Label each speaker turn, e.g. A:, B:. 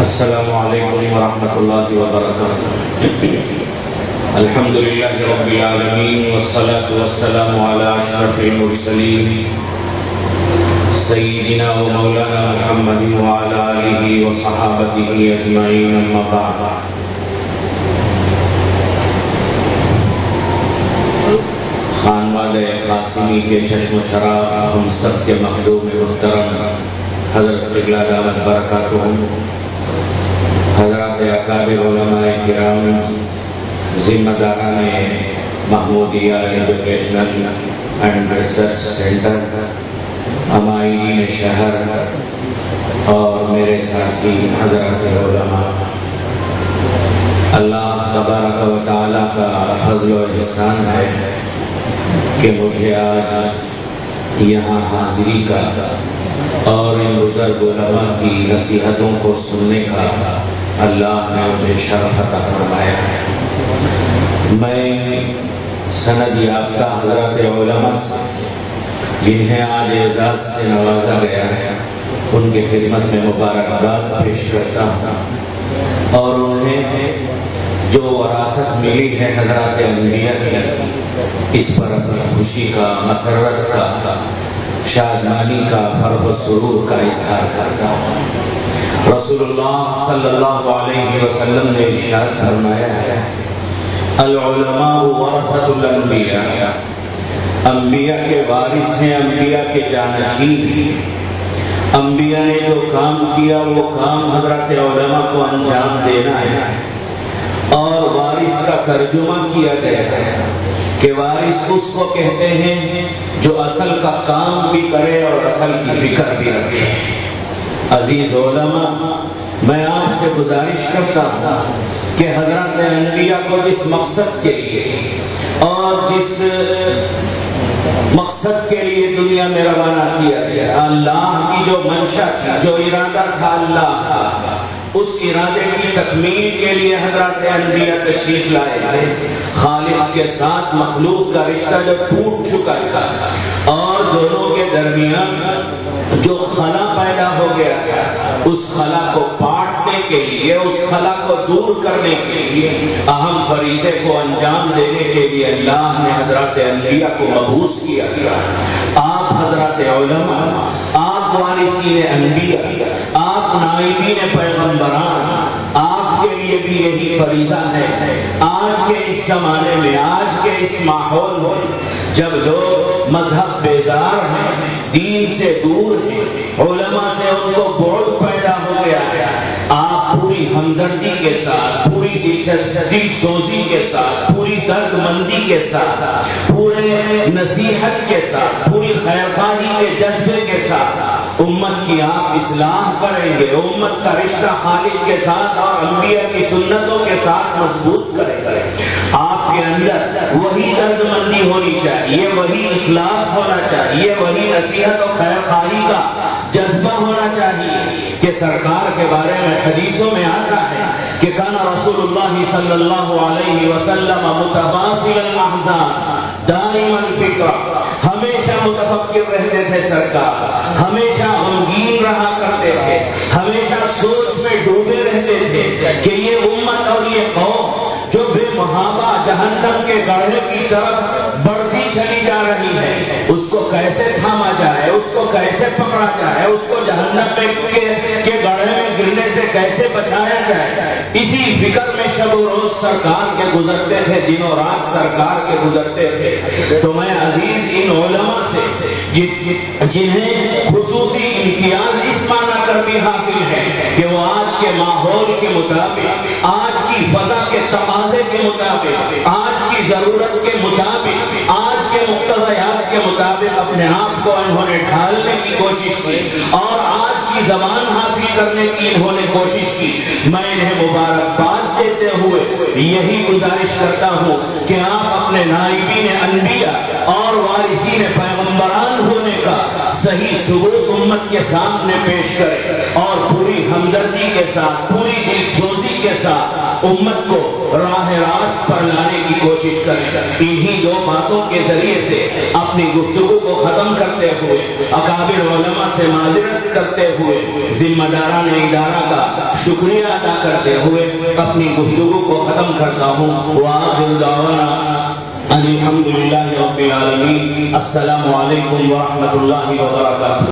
A: السلام علیکم ورحمۃ اللہ وبرکاتہ۔ الحمد للہ رب العالمین والصلاة والسلام علی اشرف المرسلین سیدنا و مولانا محمد وعلی آلہ وصحابتہ اجمعین، اما بعد۔ خانوادہ قاسمی کے چشم و شراب ہم سب کے مخدوم محترم حضرت قبلہ دامت برکاتہم، حضرات اکابر علماء کرام، ذمہ داران Mahmoodia educational and research centre, امائین شہر اور میرے ساتھی حضرات علماء، اللہ تبارک و تعالی کا فضل و احسان ہے کہ مجھے آج یہاں حاضری کا اور ان بزرگ علماء کی نصیحتوں کو سننے کا اللہ نے مجھے شرف عطا فرمایا ہے۔ میں سند یافتہ حضرات علماء سے جنہیں آج اعزاز سے نوازا گیا ہے ان کی خدمت میں مبارکباد پیش کرتا ہوں، اور انہیں جو وراثت ملی ہے حضرات انبیاء کی، اس پر اپنی خوشی کا، مسرت کا، شادمانی کا، فرح و سرور کا اظہار کرتا ہوں۔ رسول اللہ صلی اللہ علیہ وسلم نے ارشاد فرمایا ہے، العلماء ورثۃ الانبیاء، انبیاء کے وارث ہیں، انبیاء کے جانشین ہیں۔ انبیاء نے جو کام کیا وہ کام حضرت علماء کو انجام دینا ہے، اور وارث کا ترجمہ کیا گیا ہے کہ وارث اس کو کہتے ہیں جو اصل کا کام بھی کرے اور اصل کی فکر بھی رکھے۔ عزیز علماء، میں آپ سے گزارش کرتا ہوں کہ حضرات انبیاء کو جس مقصد کے لیے اور جس مقصد کے لیے دنیا میں روانہ کیا گیا، اللہ کی جو منشا تھی، جو ارادہ تھا اللہ کا، اس ارادے کی تکمیل کے لیے حضرات انبیاء تشریف لائے تھے۔ خالق کے ساتھ مخلوق کا رشتہ جو ٹوٹ چکا تھا اور دونوں کے درمیان جو خلا پیدا ہو گیا تھا، اس خلا کو پاٹنے کے لیے، اس خلا کو دور کرنے کے لیے، اہم فریضے کو انجام دینے کے لیے اللہ نے حضرات انبیاء کو مبعوث کیا گیا۔ آپ حضرات علماء، آپ وارثین انبیاء، آپ نائبین پیغمبران، آپ کے لیے بھی یہی فریضہ ہے۔ آج کے اس زمانے میں، آج کے اس ماحول میں جب لوگ مذہب بیزار ہیں، دین سے دور ہیں، علماء سے ان کو بعد پیدا ہو گیا ہے، آپ پوری ہمدردی کے ساتھ، پوری دل سوزی کے ساتھ، پوری درد مندی کے ساتھ، پورے نصیحت کے ساتھ، پوری خیرخواہی کے جذبے کے ساتھ امت کی آپ اصلاح کریں گے، امت کا رشتہ خالق کے ساتھ اور انبیاء کی سنتوں کے ساتھ مضبوط کریں گے۔ آپ کے اندر وہی درد مندی ہونی چاہیے، وہی اخلاص ہونا چاہیے، وہی نصیحت و خیرخواہی کا جذبہ ہونا چاہیے کہ سرکار کے بارے میں حدیثوں میں آتا ہے کہ کان رسول اللہ صلی اللہ علیہ وسلم متباسل الاحزان دائم الفکر، ہمیشہ متفکر رہتے تھے سرکار، ہمیشہ غمگین رہا کرتے تھے، ہمیشہ سوچ میں ڈوبے رہتے تھے کہ یہ امت اور یہ قوم جو بے محابہ جہنم کے گڑھے کی طرف بڑھتی چلی جا رہی ہے، اس کو کیسے تھاما جائے، اس کو کیسے پکڑا جائے، اس کو جہنم کے گڑھے میں گرنے سے کیسے بچایا جائے، اسی فکر میں شب و روز سرکار کے گزرتے تھے، دن و رات سرکار کے گزرتے تھے۔ تو میں عزیز ان علماء سے جنہیں خصوصی امتیاز اس معنی کر بھی حاصل ہے کہ وہ آج کے ماحول کے مطابق، آج کی فضا کے تقاضے کے مطابق، آج کی ضرورت کے مطابق، آج کے مقتضیات کے مطابق اپنے آپ کو انہوں نے ڈھالنے کی کوشش کی اور آج کی زبان حاصل کرنے کی انہوں نے کوشش کی۔ میں انہیں مبارکباد دیتے ہوئے یہی گزارش کرتا ہوں کہ آپ اپنے نائبین انبیاء اور وارثین پیغمبران ہونے کا صحیح ثبوت امت کے سامنے پیش کریں اور پوری ہمدردی کے ساتھ، پوری دل سوزی کے ساتھ امت کو راہ راست پر لانے کی کوشش کریں۔ انہی دو باتوں کے ذریعے سے اپنی گفتگو کو ختم کرتے ہوئے، اکابر علماء سے معذرت کرتے ہوئے، ذمہ داران ادارہ کا شکریہ ادا کرتے ہوئے اپنی گفتگو کو ختم کرتا ہوں۔ وآخر دعوانا الحمدللہ رب العالمین۔ السلام علیکم ورحمۃ اللہ وبرکاتہ۔